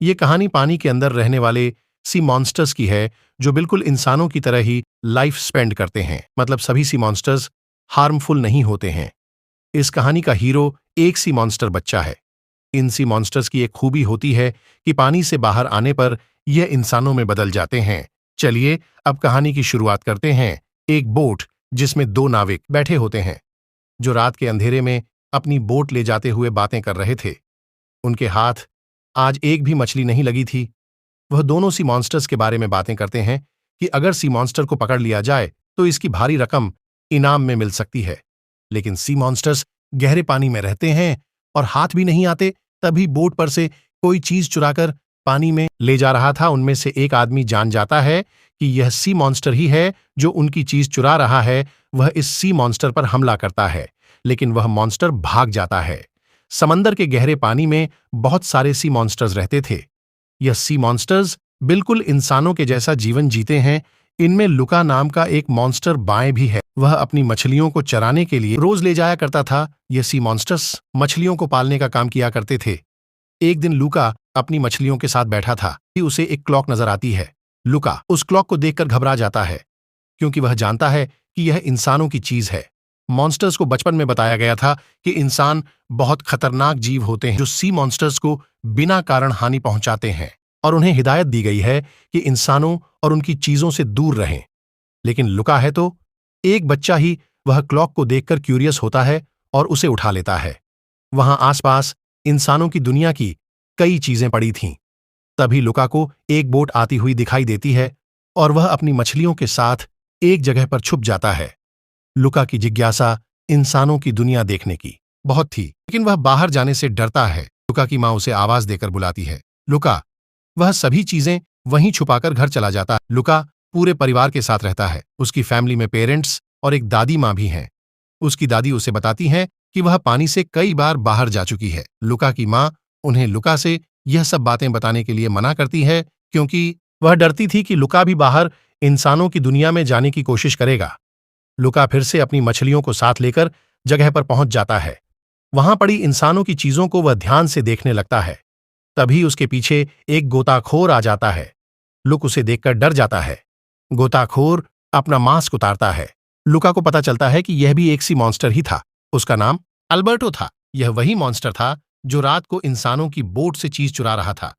ये कहानी पानी के अंदर रहने वाले सी मॉन्स्टर्स की है, जो बिल्कुल इंसानों की तरह ही लाइफ स्पेंड करते हैं। मतलब सभी सी मॉन्स्टर्स हार्मफुल नहीं होते हैं। इस कहानी का हीरो एक सी मॉन्स्टर बच्चा है। इन सी मॉन्स्टर्स की एक खूबी होती है कि पानी से बाहर आने पर यह इंसानों में बदल जाते हैं। चलिए अब कहानी की शुरुआत करते हैं। एक बोट जिसमें दो नाविक बैठे होते हैं, जो रात के अंधेरे में अपनी बोट ले जाते हुए बातें कर रहे थे। उनके हाथ आज एक भी मछली नहीं लगी थी। वह दोनों सी मॉन्स्टर्स के बारे में बातें करते हैं कि अगर सी मॉन्स्टर को पकड़ लिया जाए तो इसकी भारी रकम इनाम में मिल सकती है। लेकिन सी मॉन्स्टर्स गहरे पानी में रहते हैं और हाथ भी नहीं आते। तभी बोट पर से कोई चीज चुराकर पानी में ले जा रहा था। उनमें से एक आदमी जान जाता है कि यह सी मॉन्स्टर ही है जो उनकी चीज चुरा रहा है। वह इस सी मॉन्स्टर पर हमला करता है, लेकिन वह मॉन्स्टर भाग जाता है। समंदर के गहरे पानी में बहुत सारे सी मॉन्स्टर्स रहते थे। यह सी मॉन्स्टर्स बिल्कुल इंसानों के जैसा जीवन जीते हैं। इनमें लुका नाम का एक मॉन्स्टर बाएं भी है। वह अपनी मछलियों को चराने के लिए रोज ले जाया करता था। यह सी मॉन्स्टर्स मछलियों को पालने का काम किया करते थे। एक दिन लुका अपनी मछलियों के साथ बैठा था कि उसे एक क्लॉक नजर आती है। लुका उस क्लॉक को देखकर घबरा जाता है, क्योंकि वह जानता है कि यह इंसानों की चीज है। मॉन्स्टर्स को बचपन में बताया गया था कि इंसान बहुत खतरनाक जीव होते हैं, जो सी मॉन्स्टर्स को बिना कारण हानि पहुंचाते हैं, और उन्हें हिदायत दी गई है कि इंसानों और उनकी चीजों से दूर रहें। लेकिन लुका है तो एक बच्चा ही। वह क्लॉक को देखकर क्यूरियस होता है और उसे उठा लेता है। वहां आसपास इंसानों की दुनिया की कई चीजें पड़ी थीं। तभी लुका को एक बोट आती हुई दिखाई देती है और वह अपनी मछलियों के साथ एक जगह पर छुप जाता है। लुका की जिज्ञासा इंसानों की दुनिया देखने की बहुत थी, लेकिन वह बाहर जाने से डरता है। लुका की मां उसे आवाज देकर बुलाती है। लुका वह सभी चीजें वहीं छुपाकर घर चला जाता है। लुका पूरे परिवार के साथ रहता है। उसकी फैमिली में पेरेंट्स और एक दादी माँ भी हैं। उसकी दादी उसे बताती हैं कि वह पानी से कई बार बाहर जा चुकी है। लुका की माँ उन्हें लुका से यह सब बातें बताने के लिए मना करती है, क्योंकि वह डरती थी कि लुका भी बाहर इंसानों की दुनिया में जाने की कोशिश करेगा। लुका फिर से अपनी मछलियों को साथ लेकर जगह पर पहुंच जाता है। वहां पड़ी इंसानों की चीजों को वह ध्यान से देखने लगता है। तभी उसके पीछे एक गोताखोर आ जाता है। लुक उसे देखकर डर जाता है। गोताखोर अपना मास्क उतारता है। लुका को पता चलता है कि यह भी एक सी मॉन्स्टर ही था। उसका नाम अल्बर्टो था। यह वही मॉन्स्टर था जो रात को इंसानों की बोट से चीज चुरा रहा था।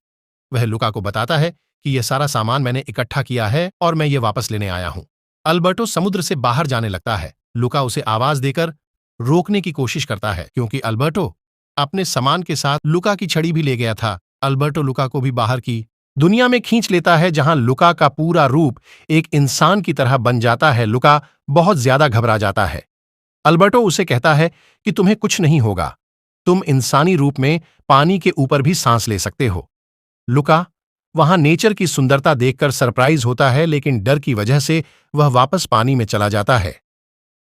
वह लुका को बताता है कि यह सारा सामान मैंने इकट्ठा किया है और मैं ये वापस लेने आया हूं। अल्बर्टो समुद्र से बाहर जाने लगता है। लुका उसे आवाज देकर रोकने की कोशिश करता है, क्योंकि अल्बर्टो अपने सामान के साथ लुका की छड़ी भी ले गया था। अल्बर्टो लुका को भी बाहर की दुनिया में खींच लेता है, जहां लुका का पूरा रूप एक इंसान की तरह बन जाता है। लुका बहुत ज्यादा घबरा जाता है। अल्बर्टो उसे कहता है कि तुम्हें कुछ नहीं होगा, तुम इंसानी रूप में पानी के ऊपर भी सांस ले सकते हो। लुका वहां नेचर की सुंदरता देखकर सरप्राइज होता है, लेकिन डर की वजह से वह वापस पानी में चला जाता है।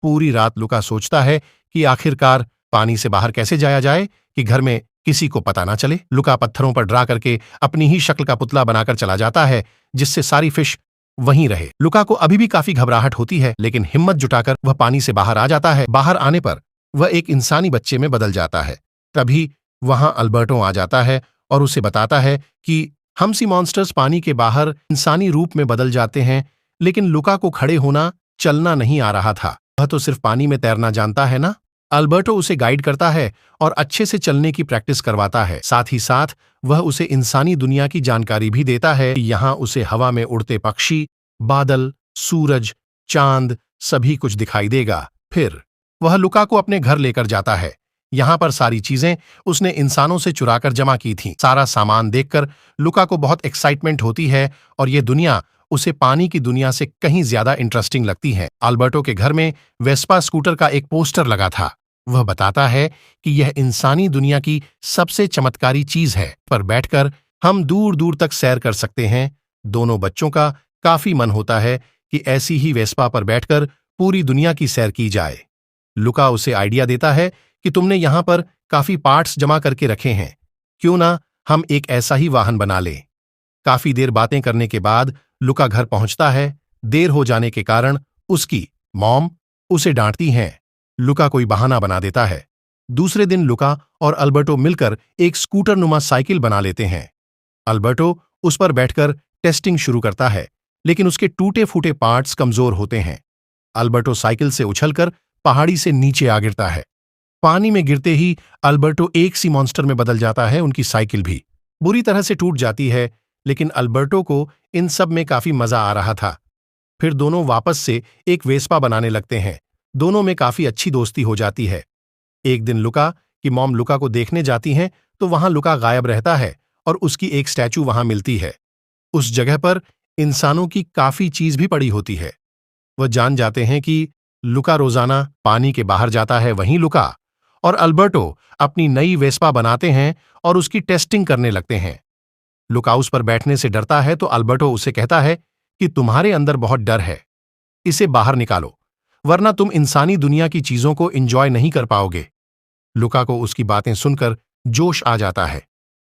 पूरी रात लुका सोचता है कि आखिरकार पानी से बाहर कैसे जाया जाए कि घर में किसी को पता ना चले। लुका पत्थरों पर ड्रा करके अपनी ही शक्ल का पुतला बनाकर चला जाता है, जिससे सारी फिश वहीं रहे। लुका को अभी भी काफी घबराहट होती है, लेकिन हिम्मत जुटाकर वह पानी से बाहर आ जाता है। बाहर आने पर वह एक इंसानी बच्चे में बदल जाता है। तभी वहां अल्बर्टो आ जाता है और उसे बताता है कि हम सी मॉन्स्टर्स पानी के बाहर इंसानी रूप में बदल जाते हैं। लेकिन लुका को खड़े होना, चलना नहीं आ रहा था। वह तो सिर्फ पानी में तैरना जानता है ना। अल्बर्टो उसे गाइड करता है और अच्छे से चलने की प्रैक्टिस करवाता है। साथ ही साथ वह उसे इंसानी दुनिया की जानकारी भी देता है। यहाँ उसे हवा में उड़ते पक्षी, बादल, सूरज, चांद सभी कुछ दिखाई देगा। फिर वह लुका को अपने घर लेकर जाता है। यहाँ पर सारी चीजें उसने इंसानों से चुराकर जमा की थीं। सारा सामान देखकर लुका को बहुत एक्साइटमेंट होती है और ये दुनिया उसे पानी की दुनिया से कहीं ज्यादा इंटरेस्टिंग लगती है। अल्बर्टो के घर में वेस्पा स्कूटर का एक पोस्टर लगा था। वह बताता है कि यह इंसानी दुनिया की सबसे चमत्कारी चीज है, पर बैठकर हम दूर दूर तक सैर कर सकते हैं। दोनों बच्चों का काफी मन होता है कि ऐसी ही वेस्पा पर बैठकर पूरी दुनिया की सैर की जाए। लुका उसे आइडिया देता है कि तुमने यहाँ पर काफी पार्ट्स जमा करके रखे हैं, क्यों ना हम एक ऐसा ही वाहन बना लें। काफी देर बातें करने के बाद लुका घर पहुंचता है। देर हो जाने के कारण उसकी मॉम उसे डांटती हैं। लुका कोई बहाना बना देता है। दूसरे दिन लुका और अल्बर्टो मिलकर एक स्कूटर नुमा साइकिल बना लेते हैं। अल्बर्टो उस पर बैठकर टेस्टिंग शुरू करता है, लेकिन उसके टूटे फूटे पार्ट्स कमजोर होते हैं। अल्बर्टो साइकिल से उछलकर पहाड़ी से नीचे आ गिरता है। पानी में गिरते ही अल्बर्टो एक सी मॉन्स्टर में बदल जाता है। उनकी साइकिल भी बुरी तरह से टूट जाती है, लेकिन अल्बर्टो को इन सब में काफी मजा आ रहा था। फिर दोनों वापस से एक वेस्पा बनाने लगते हैं। दोनों में काफी अच्छी दोस्ती हो जाती है। एक दिन लुका की मॉम लुका को देखने जाती हैं, तो वहां लुका गायब रहता है और उसकी एक स्टैचू वहां मिलती है। उस जगह पर इंसानों की काफी चीज भी पड़ी होती है। वह जान जाते हैं कि लुका रोजाना पानी के बाहर जाता है। वहीं लुका और अल्बर्टो अपनी नई वेस्पा बनाते हैं और उसकी टेस्टिंग करने लगते हैं। लुका उस पर बैठने से डरता है, तो अल्बर्टो उसे कहता है कि तुम्हारे अंदर बहुत डर है, इसे बाहर निकालो, वरना तुम इंसानी दुनिया की चीजों को एंजॉय नहीं कर पाओगे। लुका को उसकी बातें सुनकर जोश आ जाता है।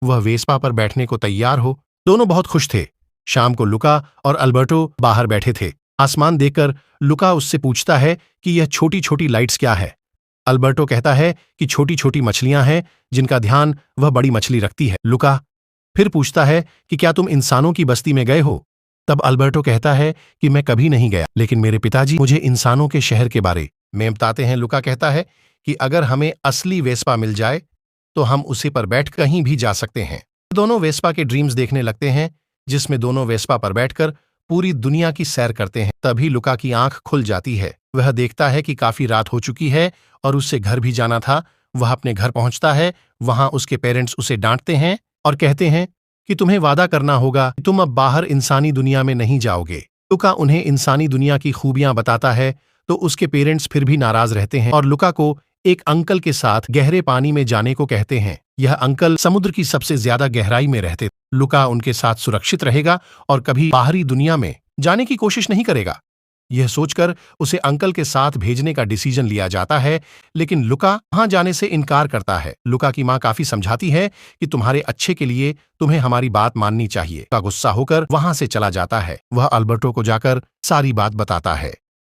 वह वेस्पा पर बैठने को तैयार हो। दोनों बहुत खुश थे। शाम को लुका और अल्बर्टो बाहर बैठे थे। आसमान देखकर लुका उससे पूछता है कि यह छोटी छोटी लाइट्स क्या है। अल्बर्टो कहता है कि छोटी छोटी मछलियां हैं जिनका ध्यान वह बड़ी मछली रखती है। लुका फिर पूछता है कि क्या तुम इंसानों की बस्ती में गए हो। तब अल्बर्टो कहता है कि मैं कभी नहीं गया, लेकिन मेरे पिताजी मुझे इंसानों के शहर के बारे में बताते हैं। लुका कहता है कि अगर हमें असली वेस्पा मिल जाए तो हम उसी पर बैठ कहीं भी जा सकते हैं। दोनों वेस्पा के ड्रीम्स देखने लगते हैं, जिसमें दोनों वेस्पा पर बैठकर पूरी दुनिया की सैर करते हैं। तभी लुका की आंख खुल जाती है। वह देखता है कि काफी रात हो चुकी है और उससे घर भी जाना था। वह अपने घर पहुंचता है। वहां उसके पेरेंट्स उसे डांटते हैं और कहते हैं कि तुम्हें वादा करना होगा कि तुम अब बाहर इंसानी दुनिया में नहीं जाओगे। लुका उन्हें इंसानी दुनिया की खूबियां बताता है, तो उसके पेरेंट्स फिर भी नाराज रहते हैं और लुका को एक अंकल के साथ गहरे पानी में जाने को कहते हैं। यह अंकल समुद्र की सबसे ज्यादा गहराई में रहते। लुका उनके साथ सुरक्षित रहेगा और कभी बाहरी दुनिया में जाने की कोशिश नहीं करेगा। यह सोचकर उसे अंकल के साथ भेजने का डिसीजन लिया जाता है, लेकिन लुका वहां जाने से इनकार करता है। लुका की मां काफी समझाती है कि तुम्हारे अच्छे के लिए तुम्हें हमारी बात माननी चाहिए। का गुस्सा होकर वहां से चला जाता है। वह अल्बर्टो को जाकर सारी बात बताता है।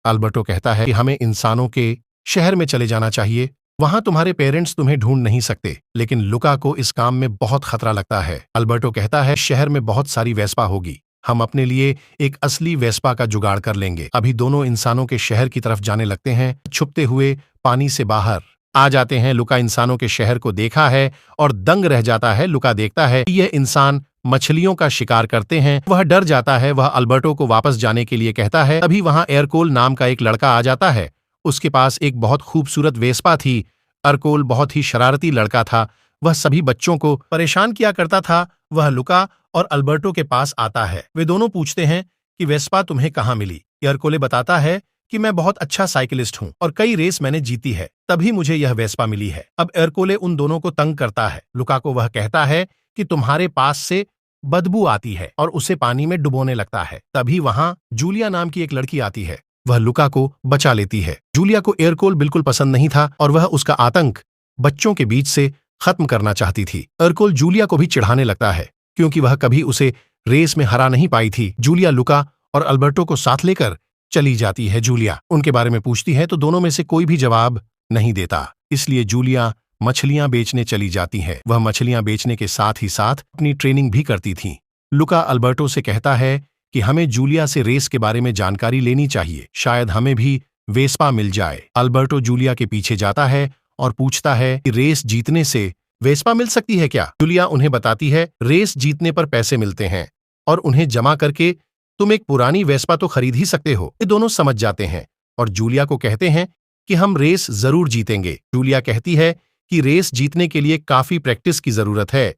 अल्बर्टो कहता है कि हमें इंसानों के शहर में चले जाना चाहिए, वहां तुम्हारे पेरेंट्स तुम्हें ढूंढ नहीं सकते। लेकिन लुका को इस काम में बहुत खतरा लगता है। अल्बर्टो कहता है शहर में बहुत सारी वेस्पा होगी, हम अपने लिए एक असली वेस्पा का जुगाड़ कर लेंगे। अभी दोनों इंसानों के शहर की तरफ जाने लगते हैं। छुपते हुए पानी से बाहर आ जाते हैं। लुका इंसानों के शहर को देखा है और दंग रह जाता है। लुका देखता है कि यह इंसान मछलियों का शिकार करते हैं। वह डर जाता है। वह अल्बर्टो को वापस जाने के लिए कहता है। तभी वहां एरकोल नाम का एक लड़का आ जाता है। उसके पास एक बहुत खूबसूरत वेस्पा थी। एरकोल बहुत ही शरारती लड़का था। वह सभी बच्चों को परेशान किया करता था। वह लुका और अल्बर्टो के पास आता है। वे दोनों पूछते हैं कि वेस्पा तुम्हें कहाँ मिली। एरकोले बताता है कि मैं बहुत अच्छा साइकिलिस्ट हूँ और कई रेस मैंने जीती है, तभी मुझे यह वेस्पा मिली है। अब एरकोले उन दोनों को तंग करता है। लुका को वह कहता है कि तुम्हारे पास से बदबू आती है और उसे पानी में डुबोने लगता है। तभी वहां जूलिया नाम की एक लड़की आती है। वह लुका को बचा लेती है। जूलिया को एरकोल बिल्कुल पसंद नहीं था और वह उसका आतंक बच्चों के बीच से खत्म करना चाहती थी। एरकोल जूलिया को भी चिढ़ाने लगता है, क्योंकि वह कभी उसे रेस में हरा नहीं पाई थी। जूलिया लुका और अल्बर्टो को साथ लेकर चली जाती है। जूलिया उनके बारे में पूछती है तो दोनों में से कोई भी जवाब नहीं देता। इसलिए जूलिया मछलियां बेचने चली जाती है। वह मछलियां बेचने के साथ ही साथ अपनी ट्रेनिंग भी करती थी। लुका अल्बर्टो से कहता है कि हमें जूलिया से रेस के बारे में जानकारी लेनी चाहिए, शायद हमें भी वेस्पा मिल जाए। अल्बर्टो जूलिया के पीछे जाता है और पूछता है कि रेस जीतने से वेस्पा मिल सकती है क्या। जूलिया उन्हें बताती है रेस जीतने पर पैसे मिलते हैं और उन्हें जमा करके तुम एक पुरानी वेस्पा तो खरीद ही सकते हो। ये दोनों समझ जाते हैं और जूलिया को कहते हैं कि हम रेस जरूर जीतेंगे। जूलिया कहती है कि रेस जीतने के लिए काफी प्रैक्टिस की जरूरत है।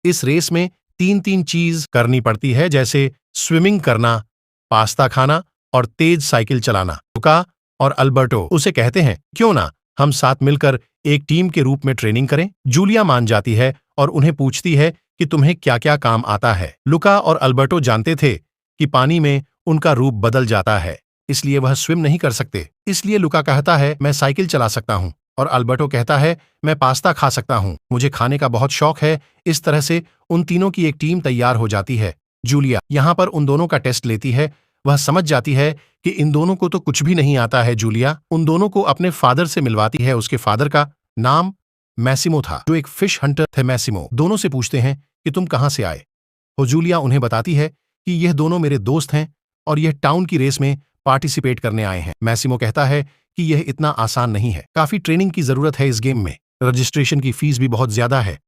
इस रेस में तीन चीज करनी पड़ती है, जैसे स्विमिंग करना, पास्ता खाना और तेज साइकिल चलाना। लुका और अल्बर्टो उसे कहते हैं क्यों ना हम साथ मिलकर एक टीम के रूप में ट्रेनिंग करें। जूलिया मान जाती है और उन्हें पूछती है कि तुम्हें क्या क्या काम आता है। लुका और अल्बर्टो जानते थे कि पानी में उनका रूप बदल जाता है, इसलिए वह स्विम नहीं कर सकते। इसलिए लुका कहता है मैं साइकिल चला सकता हूँ और अल्बर्टो कहता है मैं पास्ता खा सकता हूँ, मुझे खाने का बहुत शौक है। इस तरह से उन तीनों की एक टीम तैयार हो जाती है। जूलिया यहाँ पर उन दोनों का टेस्ट लेती है। वह समझ जाती है कि इन दोनों को तो कुछ भी नहीं आता है। जूलिया उन दोनों को अपने फादर से मिलवाती है। उसके फादर का नाम मैसिमो था, जो एक फिश हंटर थे। मैसिमो दोनों से पूछते हैं कि तुम कहाँ से आए। जूलिया उन्हें बताती है कि यह दोनों मेरे दोस्त हैं और यह टाउन की रेस में पार्टिसिपेट करने आए हैं। मैसिमो कहता है कि यह इतना आसान नहीं है, काफी ट्रेनिंग की जरूरत है इस गेम में, रजिस्ट्रेशन की फीस भी बहुत ज्यादा है।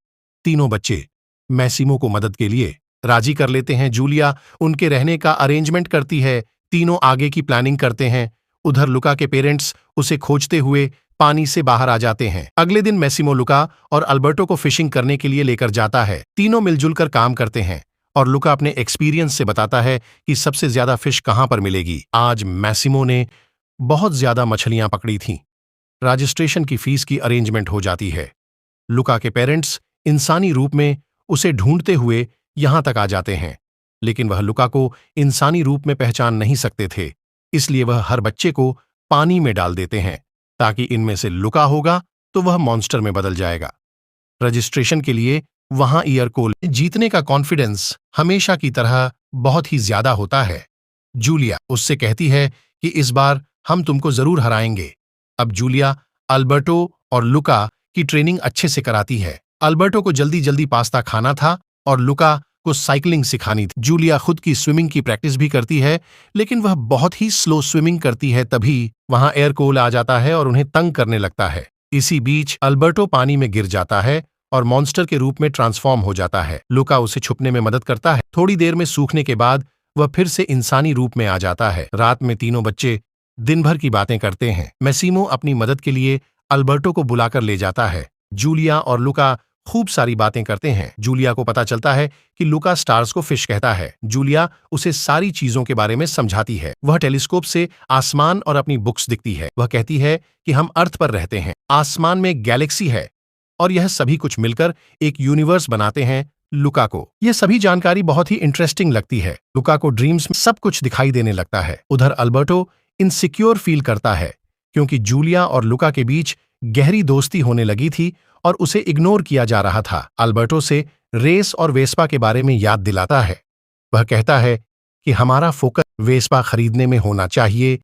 तीनों बच्चे मैसिमो को मदद के लिए राजी कर लेते हैं। जूलिया उनके रहने का अरेंजमेंट करती है, तीनों आगे की प्लानिंग करते हैं। उधर लुका के पेरेंट्स उसे खोजते हुए पानी से बाहर आ जाते हैं। अगले दिन मैसिमो लुका और अल्बर्टो को फिशिंग करने के लिए लेकर जाता है। तीनों मिलजुल कर काम करते हैं और लुका अपने एक्सपीरियंस से बताता है कि सबसे ज्यादा फिश कहां पर मिलेगी। आज मैसिमो ने बहुत ज्यादा मछलियां पकड़ी थीं। रजिस्ट्रेशन की फीस की अरेंजमेंट हो जाती है। लुका के पेरेंट्स इंसानी रूप में उसे ढूंढते हुए यहां तक आ जाते हैं, लेकिन वह लुका को इंसानी रूप में पहचान नहीं सकते थे, इसलिए वह हर बच्चे को पानी में डाल देते हैं ताकि इनमें से लुका होगा तो वह मॉन्स्टर में बदल जाएगा। रजिस्ट्रेशन के लिए वहां ईयरकोल जीतने का कॉन्फिडेंस हमेशा की तरह बहुत ही ज्यादा होता है। जूलिया उससे कहती है कि इस बार हम तुमको जरूर हराएंगे। अब जूलिया अल्बर्टो और लुका की ट्रेनिंग अच्छे से कराती है। अल्बर्टो को जल्दी जल्दी पास्ता खाना था और लुका को साइकिलिंग सिखानी थी। जूलिया खुद की स्विमिंग की प्रैक्टिस भी करती है, लेकिन वह बहुत ही स्लो स्विमिंग करती है। तभी वहां एयरकोल आ जाता है और उन्हें तंग करने लगता है। इसी बीच अल्बर्टो पानी में गिर जाता है और मॉन्स्टर के रूप में ट्रांसफॉर्म हो जाता है। लुका उसे छुपने में मदद करता है। थोड़ी देर में सूखने के बाद वह फिर से इंसानी रूप में आ जाता है। रात में तीनों बच्चे दिन भर की बातें करते हैं। मैसिमो अपनी मदद के लिए अल्बर्टो को बुलाकर ले जाता है। जूलिया और लुका खूब सारी बातें करते हैं। जूलिया को पता चलता है कि लुका स्टार्स को फिश कहता है। जूलिया उसे सारी चीजों के बारे में समझाती है। वह टेलीस्कोप से आसमान और अपनी बुक्स दिखती है। वह कहती है कि हम अर्थ पर रहते हैं, आसमान में एक गैलेक्सी है और यह सभी कुछ मिलकर एक यूनिवर्स बनाते हैं। लुका को यह सभी जानकारी बहुत ही इंटरेस्टिंग लगती है। लुका को ड्रीम्स में सब कुछ दिखाई देने लगता है। उधर अल्बर्टो इनसिक्योर फील करता है क्योंकि जूलिया और लुका के बीच गहरी दोस्ती होने लगी थी और उसे इग्नोर किया जा रहा था। अल्बर्टो से रेस और वेस्पा के बारे में याद दिलाता है। वह कहता है कि हमारा फोकस वेस्पा खरीदने में होना चाहिए।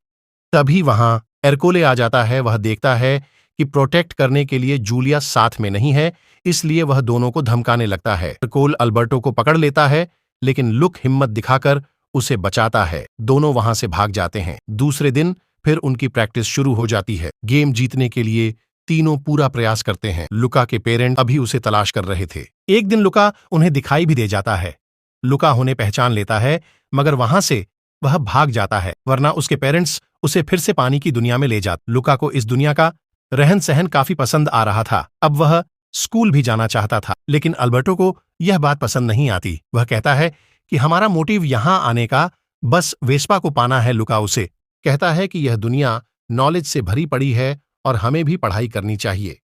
तभी वहां एरकोले आ जाता है। वह देखता है कि प्रोटेक्ट करने के लिए जूलिया साथ में नहीं है, इसलिए वह दोनों को धमकाने लगता है। एरकोल अल्बर्टो को पकड़ लेता है, लेकिन लुक हिम्मत दिखाकर उसे बचाता है। दोनों वहां से भाग जाते हैं। दूसरे दिन फिर उनकी प्रैक्टिस शुरू हो जाती है। गेम जीतने के लिए तीनों पूरा प्रयास करते हैं। लुका के पेरेंट अभी उसे तलाश कर रहे थे। एक दिन लुका उन्हें दिखाई भी दे जाता है। लुका उन्हें पहचान लेता है, मगर वहां से वह भाग जाता है, वरना उसके पेरेंट्स उसे फिर से पानी की दुनिया में ले जाते। लुका को इस दुनिया का रहन सहन काफी पसंद आ रहा था। अब वह स्कूल भी जाना चाहता था, लेकिन अल्बर्टो को यह बात पसंद नहीं आती। वह कहता है कि हमारा मोटिव यहां आने का बस वेस्पा को पाना है। लुका उसे कहता है कि यह दुनिया नॉलेज से भरी पड़ी है और हमें भी पढ़ाई करनी चाहिए।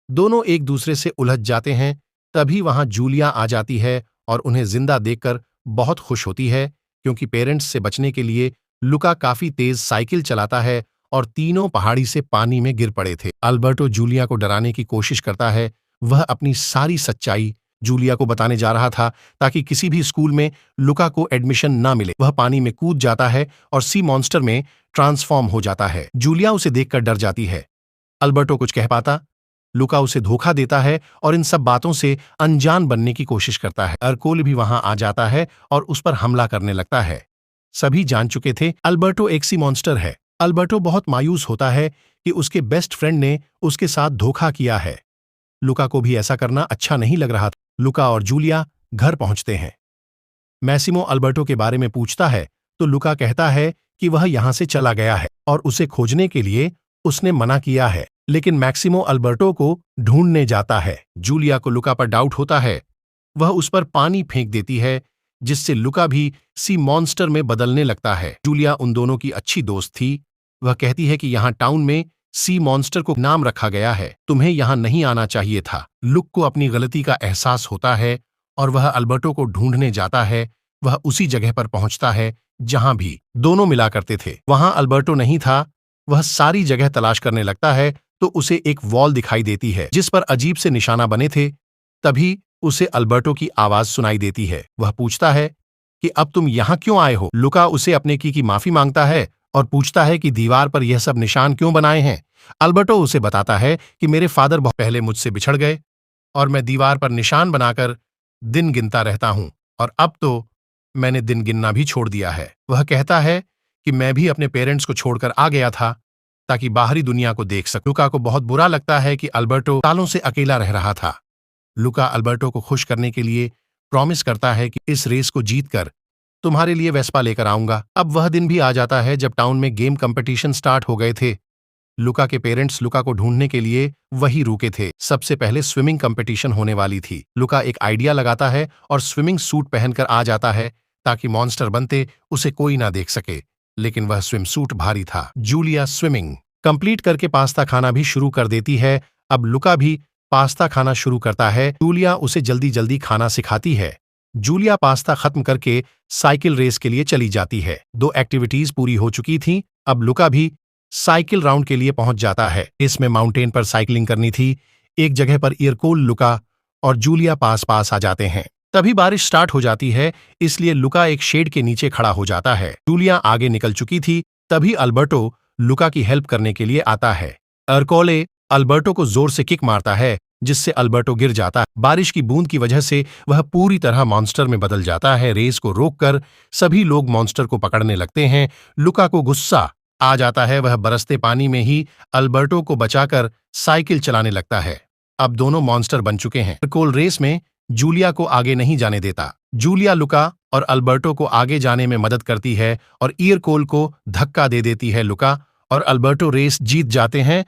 दोनों एक दूसरे से उलझ जाते हैं। तभी वहां जूलिया आ जाती है और उन्हें जिंदा देखकर बहुत खुश होती है, क्योंकि पेरेंट्स से बचने के लिए लुका काफी तेज साइकिल चलाता है और तीनों पहाड़ी से पानी में गिर पड़े थे। अल्बर्टो जूलिया को डराने की कोशिश करता है। वह अपनी सारी सच्चाई जूलिया को बताने जा रहा था ताकि किसी भी स्कूल में लुका को एडमिशन ना मिले। वह पानी में कूद जाता है और सी मॉन्स्टर में ट्रांसफॉर्म हो जाता है। जूलिया उसे देखकर डर जाती है। अल्बर्टो कुछ कह पाता, लुका उसे धोखा देता है और इन सब बातों से अनजान बनने की कोशिश करता है। एरकोल भी वहां आ जाता है और उस पर हमला करने लगता है। सभी जान चुके थे अल्बर्टो एक सी मॉन्स्टर है। अल्बर्टो बहुत मायूस होता है कि उसके बेस्ट फ्रेंड ने उसके साथ धोखा किया है। लुका को भी ऐसा करना अच्छा नहीं लग रहा था। लुका और जूलिया घर पहुंचते हैं। मैसिमो अल्बर्टो के बारे में पूछता है तो लुका कहता है कि वह यहां से चला गया है और उसे खोजने के लिए उसने मना किया है, लेकिन मैक्सिमो अल्बर्टो को ढूंढने जाता है। जूलिया को लुका पर डाउट होता है। वह उस पर पानी फेंक देती है, जिससे लुका भी सी मॉन्स्टर में बदलने लगता है। जूलिया उन दोनों की अच्छी दोस्त थी। वह कहती है कि यहाँ टाउन में सी मॉन्स्टर को नाम रखा गया है, तुम्हें यहाँ नहीं आना चाहिए था। लुक को अपनी गलती का एहसास होता है और वह अल्बर्टो को ढूंढने जाता है। वह उसी जगह पर पहुंचता है जहां भी दोनों मिला करते थे। वहां अल्बर्टो नहीं था। वह सारी जगह तलाश करने लगता है तो उसे एक वॉल दिखाई देती है जिस पर अजीब से निशाना बने थे। तभी उसे अल्बर्टो की आवाज सुनाई देती है। वह पूछता है कि अब तुम यहाँ क्यों आए हो। लुका उसे अपने की माफी मांगता है और पूछता है कि दीवार पर यह सब निशान क्यों बनाए हैं। अल्बर्टो उसे बताता है कि मेरे फादर बहुत पहले मुझसे बिछड़ गए और मैं दीवार पर निशान बनाकर दिन गिनता रहता हूँ। और अब तो मैंने दिन गिनना भी छोड़ दिया है। वह कहता है कि मैं भी अपने पेरेंट्स को छोड़कर आ गया था ताकि बाहरी दुनिया को देख सकूं। लुका को बहुत बुरा लगता है कि अल्बर्टो सालों से अकेला रह रहा था। लुका अल्बर्टो को खुश करने के लिए प्रॉमिस करता है कि इस रेस को जीतकर तुम्हारे लिए वेस्पा लेकर आऊंगा। अब वह दिन भी आ जाता है जब टाउन में गेम कंपटीशन स्टार्ट हो गए थे। लुका के पेरेंट्स लुका को ढूंढने के लिए वही रुके थे। सबसे पहले स्विमिंग कंपटीशन होने वाली थी। लुका एक आइडिया लगाता है और स्विमिंग सूट पहनकर आ जाता है ताकि मॉन्स्टर बनते उसे कोई ना देख सके, लेकिन वह स्विम सूट भारी था। जूलिया स्विमिंग कंप्लीट करके पास्ता खाना भी शुरू कर देती है। अब लुका भी पास्ता खाना शुरू करता है। जूलिया उसे जल्दी जल्दी खाना सिखाती है। जूलिया पास्ता खत्म करके साइकिल रेस के लिए चली जाती है। 2 एक्टिविटीज पूरी हो चुकी थीं। अब लुका भी साइकिल राउंड के लिए पहुंच जाता है। इसमें माउंटेन पर साइकिलिंग करनी थी। एक जगह पर ईरकोल, लुका और जूलिया पास पास आ जाते हैं। तभी बारिश स्टार्ट हो जाती है, इसलिए लुका एक शेड के नीचे खड़ा हो जाता है। जूलिया आगे निकल चुकी थी। तभी अल्बर्टो लुका की हेल्प करने के लिए आता है। एरकोले अल्बर्टो को जोर से किक मारता है, जिससे अल्बर्टो गिर जाता है। बारिश की बूंद की वजह से वह पूरी तरह मॉन्स्टर में बदल जाता है। रेस को रोककर सभी लोग मॉन्स्टर को पकड़ने लगते हैं। लुका को गुस्सा आ जाता है। वह बरसते पानी में ही अल्बर्टो को बचाकर साइकिल चलाने लगता है। अब दोनों मॉन्स्टर बन चुके हैं। एरकोल रेस में जूलिया को आगे नहीं जाने देता। जूलिया लुका और अल्बर्टो को आगे जाने में मदद करती है और ईरकोल को धक्का दे देती है। लुका और अल्बर्टो रेस जीत जाते हैं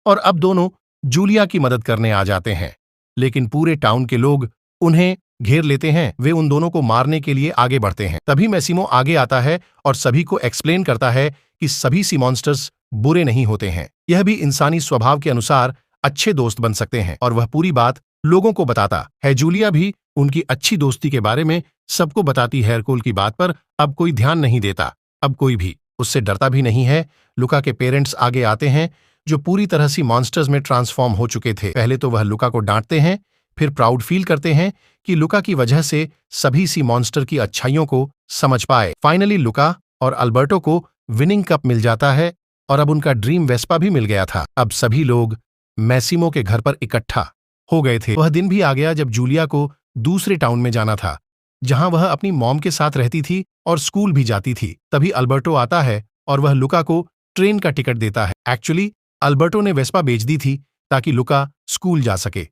और अब दोनों जूलिया की मदद करने आ जाते हैं, लेकिन पूरे टाउन के लोग उन्हें घेर लेते हैं। वे उन दोनों को मारने के लिए आगे बढ़ते हैं। तभी मैसिमो आगे आता है और सभी को एक्सप्लेन करता है कि सभी सी मॉन्स्टर्स बुरे नहीं होते हैं। यह भी इंसानी स्वभाव के अनुसार अच्छे दोस्त बन सकते हैं, और वह पूरी बात लोगों को बताता है। जूलिया भी उनकी अच्छी दोस्ती के बारे में सबको बताती है। एरकोल की बात पर अब कोई ध्यान नहीं देता। अब कोई भी उससे डरता भी नहीं है। लुका के पेरेंट्स आगे आते हैं, जो पूरी तरह से मॉन्स्टर्स में ट्रांसफॉर्म हो चुके थे। पहले तो वह लुका को डांटते हैं, फिर प्राउड फील करते हैं कि लुका की वजह से सभी सी मॉन्स्टर की अच्छाइयों को समझ पाए। फाइनली लुका और अल्बर्टो को विनिंग कप मिल जाता है और अब उनका ड्रीम वेस्पा भी मिल गया था। अब सभी लोग मैसिमो के घर पर इकट्ठा हो गए थे। वह दिन भी आ गया जब जूलिया को दूसरे टाउन में जाना था, जहां वह अपनी मॉम के साथ रहती थी और स्कूल भी जाती थी। तभी अल्बर्टो आता है और वह लुका को ट्रेन का टिकट देता है। एक्चुअली अल्बर्टो ने वेस्पा बेच दी थी ताकि लुका स्कूल जा सके।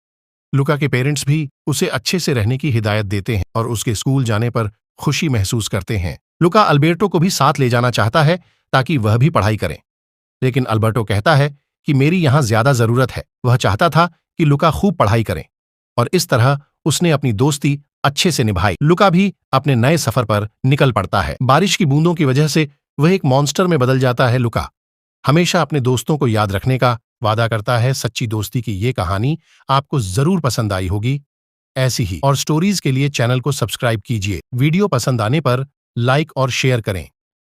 लुका के पेरेंट्स भी उसे अच्छे से रहने की हिदायत देते हैं और उसके स्कूल जाने पर खुशी महसूस करते हैं। लुका अल्बर्टो को भी साथ ले जाना चाहता है ताकि वह भी पढ़ाई करे, लेकिन अल्बर्टो कहता है कि मेरी यहां ज्यादा जरूरत है। वह चाहता था कि लुका खूब पढ़ाई करे और इस तरह उसने अपनी दोस्ती अच्छे से निभाई। लुका भी अपने नए सफर पर निकल पड़ता है। बारिश की बूंदों की वजह से वह एक मॉन्स्टर में बदल जाता है। लुका हमेशा अपने दोस्तों को याद रखने का वादा करता है। सच्ची दोस्ती की ये कहानी आपको जरूर पसंद आई होगी। ऐसी ही और स्टोरीज के लिए चैनल को सब्सक्राइब कीजिए। वीडियो पसंद आने पर लाइक और शेयर करें।